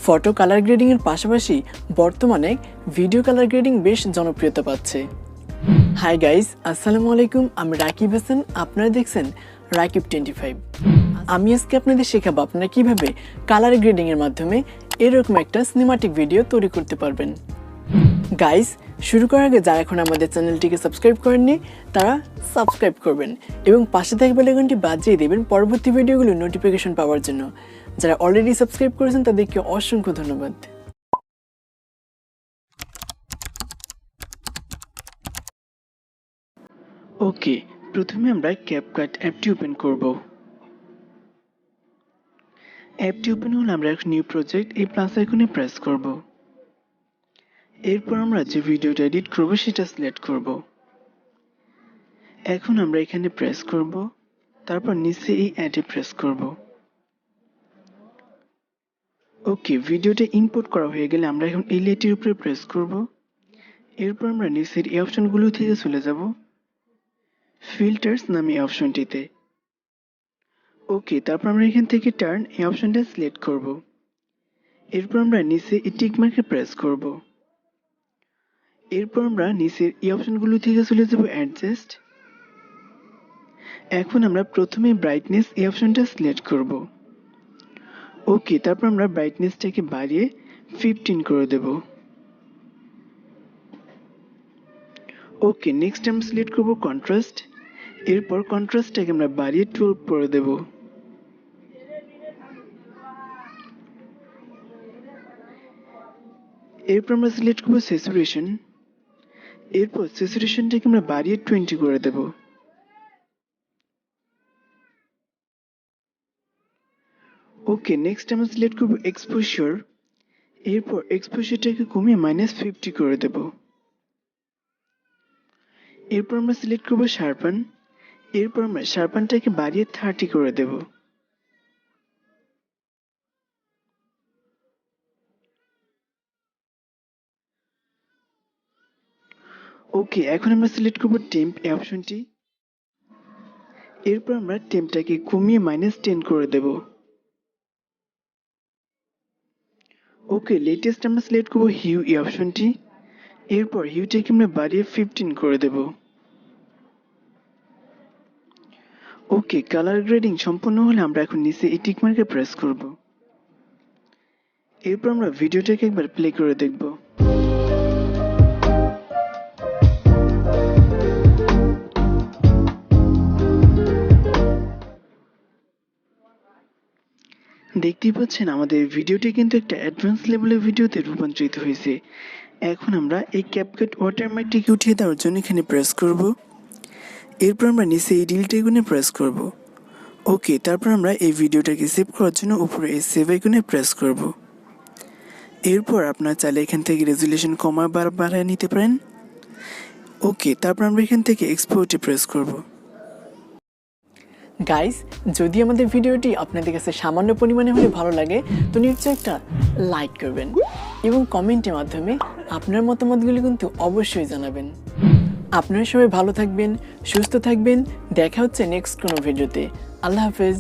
Photo colour grading এর পাশাপাশি বর্তমানে ভিডিও কালার গ্রেডিং বেশ জনপ্রিয়তা পাচ্ছে। হাই গাইস, আসসালামু আলাইকুম। আমি রাকিব হাসান, আপনারা দেখছেন Typography। আমি আজকে আপনাদের শেখাবো আপনারা কিভাবে কালার গ্রেডিং এর মাধ্যমে এরকম একটা সিনেমাটিক ভিডিও তৈরি করতে পারবেন। গাইস, শুরু করার আগে যারা এখন আমাদের চ্যানেলটিকে সাবস্ক্রাইব করেননি তারা সাবস্ক্রাইব করবেন এবং পাশে থাকা বেল আইকনটি বাজিয়ে দেবেন পরবর্তী ভিডিওগুলোর নোটিফিকেশন পাওয়ার জন্য। যারা অলরেডি সাবস্ক্রাইব করেছেন তাদেরকে অসংখ্য ধন্যবাদ। ওকে, প্রথমে আমরা ক্যাপকাট অ্যাপটি ওপেন করব। অ্যাপটি ওপেন হলে আমরা একটা নিউ প্রজেক্ট এই প্লাস আইকনে প্রেস করব। এরপর আমরা যে ভিডিওটা এডিট করব সেটা সিলেক্ট করব। এখন আমরা এখানে প্রেস করব, তারপর নিচে এই অ্যাডে প্রেস করব। ওকে, ভিডিওটা ইম্পোর্ট করা হয়ে গেলে আমরা এখন এই লেটির উপরে প্রেস করব। এরপর আমরা নিচের এই অপশনগুলো থেকে চলে যাব ফিল্টার্স নামে এই অপশনটিতে। ওকে, তারপর আমরা এখান থেকে টার্ন এই অপশনটা সিলেক্ট করব। এরপর আমরা নিচে এই টিক মার্কে প্রেস করব। এরপর আমরা নিচের এই অপশনগুলো থেকে চলে যাব অ্যাডজাস্ট। এখন আমরা প্রথমে ব্রাইটনেস এই অপশনটা সিলেক্ট করব। ওকে, তারপর আমরা ব্রাইটনেসটাকে বাড়িয়ে 15 করে দেব। ওকে, নেক্সট আমরা সিলেক্ট করব কন্ট্রাস্ট। এরপর কন্ট্রাস্টটাকে আমরা বাড়িয়ে 12 করে দেব। এরপর আমরা সিলেক্ট করব স্যাচুরেশন। এরপর স্যাচুরেশনটাকে আমরা বাড়িয়ে 20 করে দেব। ওকে, নেক্সট আমরা সিলেক্ট করব এক্সপোজার। এরপর এক্সপোজারটাকে কমিয়ে -50 করে দেব। এরপর আমরা সিলেক্ট করব শার্পন। এরপর আমরা শার্পনটাকে বাড়িয়ে 30 করে দেব। ওকে, এখন আমরা সিলেক্ট করব টেম্প এই অপশনটি। এরপর আমরা টেম্পটাকে কমিয়ে -10 করে দেব। ওকে, লেটেস্ট আমরা সিলেক্ট করব হিউ এই অপশনটি। এরপর হিউটাকে আমরা বাড়িয়ে 15 করে দেব। ওকে, কালার গ্রেডিং সম্পূর্ণ হলে আমরা এখন নিচে এই টিক মার্কে প্রেস করব। এরপর আমরা ভিডিওটাকে একবার প্লে করে দেখব। দেখতেই পাচ্ছেন আমাদের ভিডিওটি কিন্তু একটা অ্যাডভান্স লেভেলের ভিডিওতে রূপান্তরিত হয়েছে। এখন আমরা এই ক্যাপকাট ওয়াটারমার্কটিকে উঠিয়ে দেওয়ার জন্য এখানে প্রেস করব। এরপর আমরা নিচে এই ডিলিট আইকনে প্রেস করব। ওকে, তারপর আমরা এই ভিডিওটাকে সেভ করার জন্য উপরে এই সেভ আইকনে প্রেস করব। এরপর আপনারা চাইলে এখান থেকে রেজুলেশন কমা বাড়ায় নিতে পারেন। ওকে, তারপর আমরা এখান থেকে এক্সপোর্টে প্রেস করব। গাইস, যদি আমাদের ভিডিওটি আপনাদের কাছে সামান্য পরিমাণে হলে ভালো লাগে তো নিশ্চয়ই একটা লাইক করবেন এবং কমেন্টের মাধ্যমে আপনার মতামতগুলি কিন্তু অবশ্যই জানাবেন। আপনারা সবাই ভালো থাকবেন, সুস্থ থাকবেন। দেখা হচ্ছে নেক্সট কোনো ভিডিওতে। আল্লাহ হাফেজ।